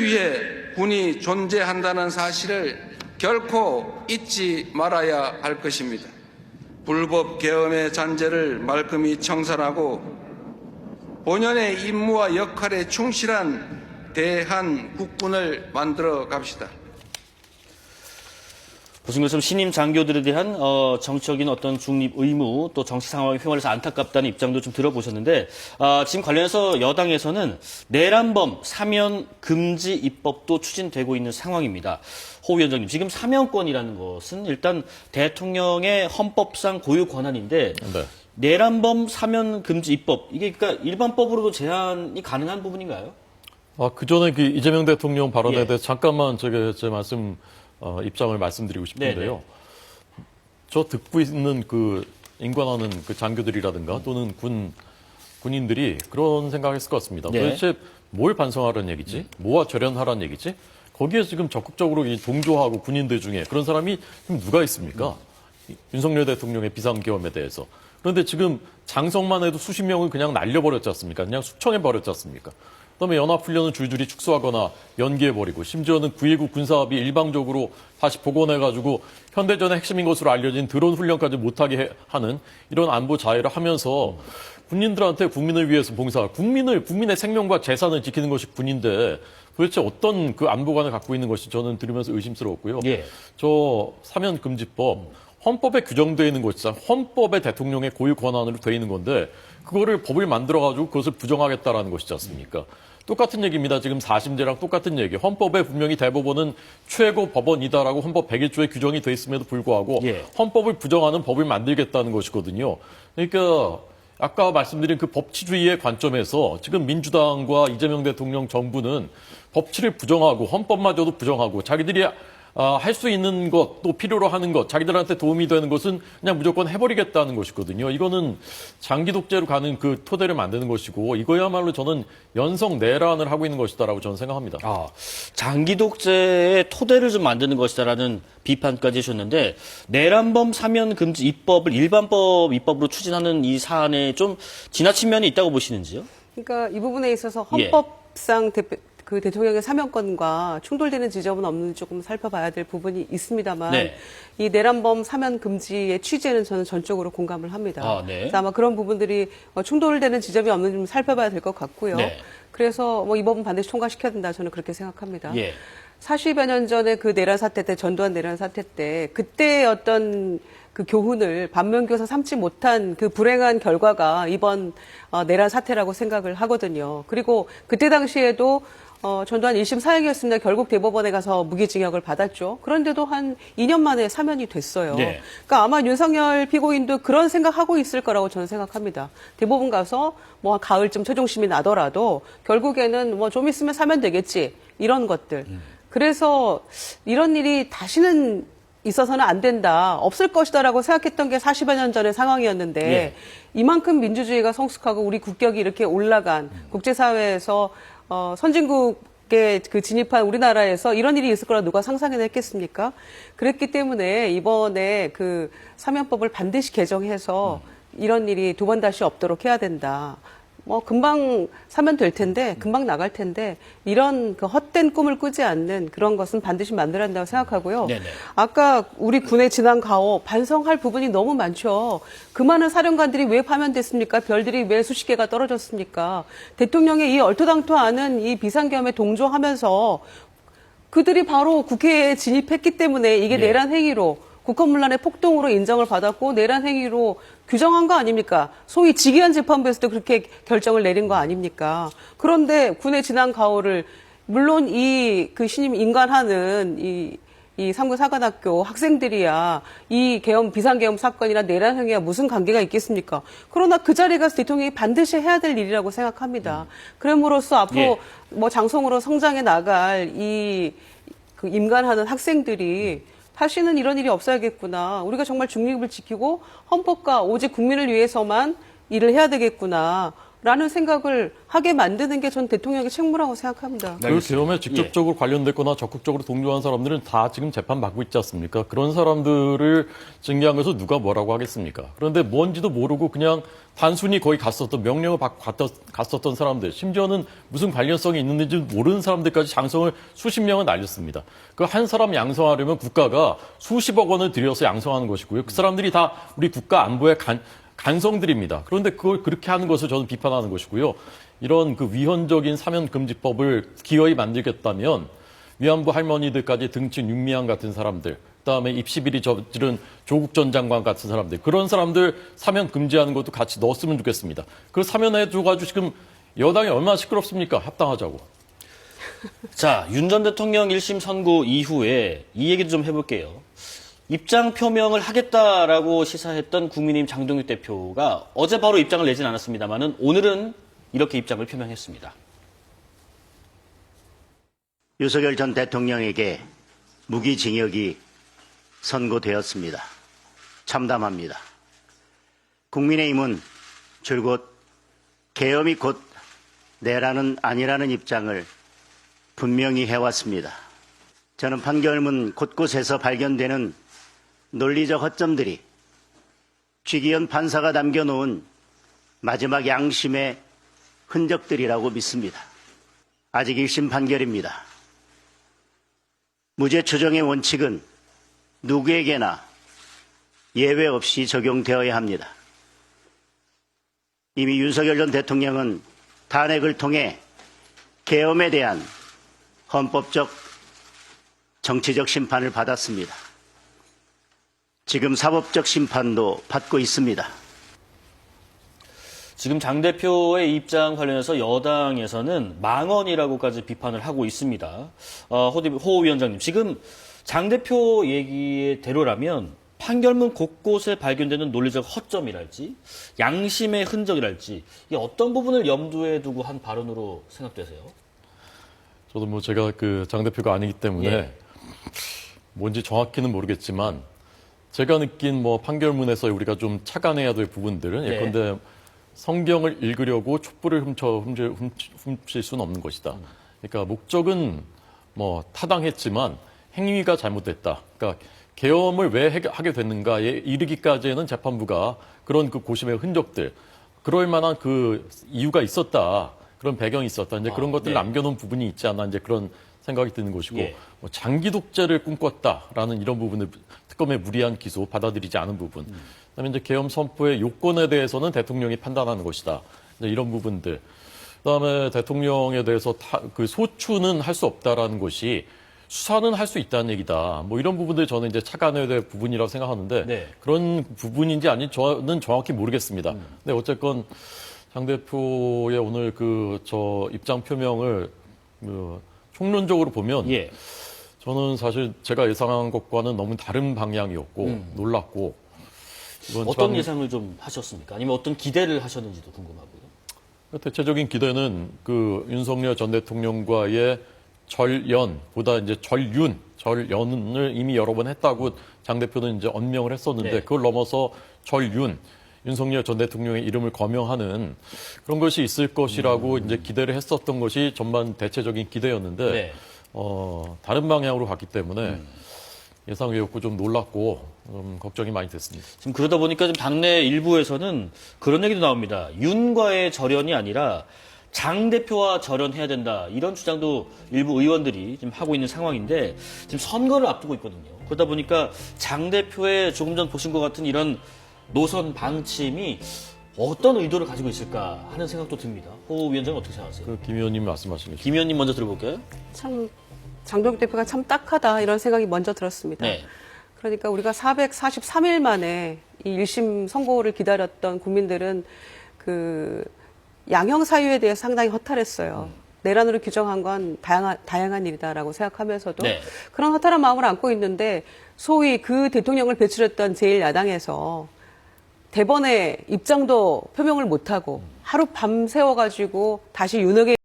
위해 군이 존재한다는 사실을 결코 잊지 말아야 할 것입니다. 불법 계엄의 잔재를 말끔히 청산하고 본연의 임무와 역할에 충실한 대한국군을 만들어 갑시다. 보신 것처럼 신임 장교들에 대한 정치적인 어떤 중립 의무 또 정치 상황에 휘말려서 안타깝다는 입장도 좀 들어보셨는데 지금 관련해서 여당에서는 내란범 사면 금지 입법도 추진되고 있는 상황입니다. 호 위원장님, 지금 사면권이라는 것은 일단 대통령의 헌법상 고유 권한인데 네. 내란범 사면 금지 입법 이게 그러니까 일반법으로도 제한이 가능한 부분인가요? 그 전에 그 이재명 대통령 발언에 예. 대해서 잠깐만 제 말씀 입장을 말씀드리고 싶은데요. 네네. 저 듣고 있는 그 인관하는 그 장교들이라든가 또는 군인들이 그런 생각했을 것 같습니다. 네. 도대체 뭘 반성하라는 얘기지? 뭐와 절연하라는 얘기지? 거기에 지금 적극적으로 동조하고 군인들 중에 그런 사람이 지금 누가 있습니까? 윤석열 대통령의 비상계엄에 대해서. 그런데 지금 장성만 해도 수십 명을 그냥 날려버렸지 않습니까? 그냥 숙청해버렸지 않습니까? 그다음에 연합훈련은 줄줄이 축소하거나 연기해버리고 심지어는 9.19 군사합의 일방적으로 다시 복원해가지고 현대전의 핵심인 것으로 알려진 드론 훈련까지 못하게 하는 이런 안보 자해를 하면서 군인들한테 국민을 위해서 봉사할 국민의 생명과 재산을 지키는 것이 군인데 도대체 어떤 그 안보관을 갖고 있는 것이 저는 들으면서 의심스러웠고요. 예. 저 사면금지법 헌법에 규정되어 있는 것이잖아. 헌법에 대통령의 고유 권한으로 되어 있는 건데 그거를 법을 만들어가지고 그것을 부정하겠다라는 것이지 않습니까? 똑같은 얘기입니다. 지금 4심제랑 똑같은 얘기. 헌법에 분명히 대법원은 최고 법원이다라고 헌법 101조에 규정이 돼 있음에도 불구하고 예. 헌법을 부정하는 법을 만들겠다는 것이거든요. 그러니까 아까 말씀드린 그 법치주의의 관점에서 지금 민주당과 이재명 대통령 정부는 법치를 부정하고 헌법마저도 부정하고 자기들이 할 수 있는 것, 또 필요로 하는 것, 자기들한테 도움이 되는 것은 그냥 무조건 해버리겠다는 것이거든요. 이거는 장기 독재로 가는 그 토대를 만드는 것이고 이거야말로 저는 연성 내란을 하고 있는 것이다라고 저는 생각합니다. 장기 독재의 토대를 좀 만드는 것이다라는 비판까지 해주셨는데 내란범 사면 금지 입법을 일반법 입법으로 추진하는 이 사안에 좀 지나친 면이 있다고 보시는지요? 그러니까 이 부분에 있어서 헌법상 그 대통령의 사면권과 충돌되는 지점은 없는지 조금 살펴봐야 될 부분이 있습니다만 네. 이 내란범 사면 금지의 취지에는 저는 전적으로 공감을 합니다. 네. 그래서 아마 그런 부분들이 충돌되는 지점이 없는지 좀 살펴봐야 될 것 같고요. 네. 그래서 이 법은 반드시 통과시켜야 된다. 저는 그렇게 생각합니다. 예. 40여 년 전에 그 내란 사태 때, 전두환 내란 사태 때 그때 어떤 그 교훈을 반면교사 삼지 못한 그 불행한 결과가 이번 내란 사태라고 생각을 하거든요. 그리고 그때 당시에도 전두환 1심 사형이었습니다. 결국 대법원에 가서 무기징역을 받았죠. 그런데도 한 2년 만에 사면이 됐어요. 네. 그러니까 아마 윤석열 피고인도 그런 생각하고 있을 거라고 저는 생각합니다. 대법원 가서 가을쯤 최종심이 나더라도 결국에는 좀 있으면 사면 되겠지. 이런 것들. 그래서 이런 일이 다시는 있어서는 안 된다, 없을 것이다라고 생각했던 게 40여 년 전의 상황이었는데 예. 이만큼 민주주의가 성숙하고 우리 국격이 이렇게 올라간 국제사회에서 선진국에 그 진입한 우리나라에서 이런 일이 있을 거라 누가 상상해냈겠습니까? 그랬기 때문에 이번에 그 사면법을 반드시 개정해서 이런 일이 두 번 다시 없도록 해야 된다. 금방 사면 될 텐데, 금방 나갈 텐데, 이런 그 헛된 꿈을 꾸지 않는 그런 것은 반드시 만들어야 한다고 생각하고요. 네네. 아까 우리 군의 지난 가오, 반성할 부분이 너무 많죠. 그 많은 사령관들이 왜 파면됐습니까? 별들이 왜 수십 개가 떨어졌습니까? 대통령의 이 얼토당토 않은 이 비상계엄에 동조하면서 그들이 바로 국회에 진입했기 때문에 이게 네. 내란 행위로, 국헌문란의 폭동으로 인정을 받았고 내란 행위로 규정한 거 아닙니까? 소위 직위원 재판부에서도 그렇게 결정을 내린 거 아닙니까? 그런데 군의 지난 가오를 물론 그 신임 인간하는 이 삼군사관학교 학생들이야 이 비상계엄 사건이나 내란 행위와 무슨 관계가 있겠습니까? 그러나 그 자리에 가서 대통령이 반드시 해야 될 일이라고 생각합니다. 그럼으로써 앞으로 장성으로 성장해 나갈 그 임관하는 학생들이 다시는 이런 일이 없어야겠구나. 우리가 정말 중립을 지키고 헌법과 오직 국민을 위해서만 일을 해야 되겠구나. 라는 생각을 하게 만드는 게 전 대통령의 책무라고 생각합니다. 그 계엄에 직접적으로 관련됐거나 적극적으로 동조한 사람들은 다 지금 재판받고 있지 않습니까? 그런 사람들을 징계한 것을 누가 뭐라고 하겠습니까? 그런데 뭔지도 모르고 그냥 단순히 거기 갔었던, 명령을 받고 갔었던 사람들, 심지어는 무슨 관련성이 있는지 모르는 사람들까지 장성을 수십 명은 날렸습니다. 그 한 사람 양성하려면 국가가 수십억 원을 들여서 양성하는 것이고요. 그 사람들이 다 우리 국가 안보의 간성들입니다. 그런데 그걸 그렇게 하는 것을 저는 비판하는 것이고요. 이런 그 위헌적인 사면금지법을 기어이 만들겠다면 위안부 할머니들까지 등친 윤미향 같은 사람들, 그다음에 입시비리 저지른 조국 전 장관 같은 사람들, 그런 사람들 사면 금지하는 것도 같이 넣었으면 좋겠습니다. 그걸 사면해줘가지고 지금 여당이 얼마나 시끄럽습니까? 합당하자고. 자, 윤 전 대통령 1심 선고 이후에 이 얘기도 좀 해볼게요. 입장 표명을 하겠다라고 시사했던 국민의힘 장동혁 대표가 어제 바로 입장을 내진 않았습니다만은 오늘은 이렇게 입장을 표명했습니다. 윤석열 전 대통령에게 무기징역이 선고되었습니다. 참담합니다. 국민의힘은 줄곧 계엄이 곧 내라는 아니라는 입장을 분명히 해왔습니다. 저는 판결문 곳곳에서 발견되는 논리적 허점들이 취기현 판사가 남겨놓은 마지막 양심의 흔적들이라고 믿습니다. 아직 1심 판결입니다. 무죄 추정의 원칙은 누구에게나 예외 없이 적용되어야 합니다. 이미 윤석열 전 대통령은 탄핵을 통해 계엄에 대한 헌법적 정치적 심판을 받았습니다. 지금 사법적 심판도 받고 있습니다. 지금 장 대표의 입장 관련해서 여당에서는 망언이라고까지 비판을 하고 있습니다. 호 위원장님, 지금 장 대표 얘기대로라면 판결문 곳곳에 발견되는 논리적 허점이랄지 양심의 흔적이랄지 이 어떤 부분을 염두에 두고 한 발언으로 생각되세요? 저도 뭐 제가 그 장 대표가 아니기 때문에 예. 뭔지 정확히는 모르겠지만 제가 느낀 뭐 판결문에서 우리가 좀 착안해야 될 부분들은 네. 예컨대 성경을 읽으려고 촛불을 훔칠 수는 없는 것이다. 그러니까 목적은 뭐 타당했지만 행위가 잘못됐다. 그러니까 계엄을 왜 하게 됐는가에 이르기까지는 재판부가 그런 그 고심의 흔적들, 그럴 만한 그 이유가 있었다. 그런 배경이 있었다. 이제 그런 것들을 네. 남겨놓은 부분이 있지 않나 이제 그런 생각이 드는 것이고 예. 뭐 장기 독재를 꿈꿨다라는 이런 부분을 특검의 무리한 기소 받아들이지 않은 부분. 그다음에 이제 계엄 선포의 요건에 대해서는 대통령이 판단하는 것이다. 이제 이런 부분들. 그다음에 대통령에 대해서 그 소추는 할 수 없다라는 것이 수사는 할 수 있다는 얘기다. 뭐 이런 부분들 저는 이제 착안해야 될 부분이라고 생각하는데 네. 그런 부분인지 아닌지 저는 정확히 모르겠습니다. 근데 어쨌건 장 대표의 오늘 저 입장 표명을 총론적으로 보면 예. 저는 사실 제가 예상한 것과는 너무 다른 방향이었고 놀랐고 이번 어떤 예상을 좀 하셨습니까? 아니면 어떤 기대를 하셨는지도 궁금하고요. 대체적인 기대는 그 윤석열 전 대통령과의 절연보다 이제 절연을 이미 여러 번 했다고 장 대표는 이제 언명을 했었는데 네. 그걸 넘어서 윤석열 전 대통령의 이름을 거명하는 그런 것이 있을 것이라고 이제 기대를 했었던 것이 전반 대체적인 기대였는데 네. 다른 방향으로 갔기 때문에 예상 외였고 좀 놀랐고 좀 걱정이 많이 됐습니다. 지금 그러다 보니까 지금 당내 일부에서는 그런 얘기도 나옵니다. 윤과의 절연이 아니라 장 대표와 절연해야 된다. 이런 주장도 일부 의원들이 지금 하고 있는 상황인데 지금 선거를 앞두고 있거든요. 그러다 보니까 장 대표의 조금 전 보신 것 같은 이런 노선 방침이 어떤 의도를 가지고 있을까 하는 생각도 듭니다. 호 위원장은 어떻게 생각하세요? 김 의원님 말씀하신 게 김 의원님 먼저 들어볼까요? 참 장동혁 대표가 참 딱하다 이런 생각이 먼저 들었습니다. 네. 그러니까 우리가 443일 만에 이 1심 선고를 기다렸던 국민들은 그 양형 사유에 대해서 상당히 허탈했어요. 내란으로 규정한 건 다양한 일이다라고 생각하면서도 네. 그런 허탈한 마음을 안고 있는데 소위 그 대통령을 배출했던 제1야당에서 대번에 입장도 표명을 못하고 하루 밤 새워가지고 다시 윤핵의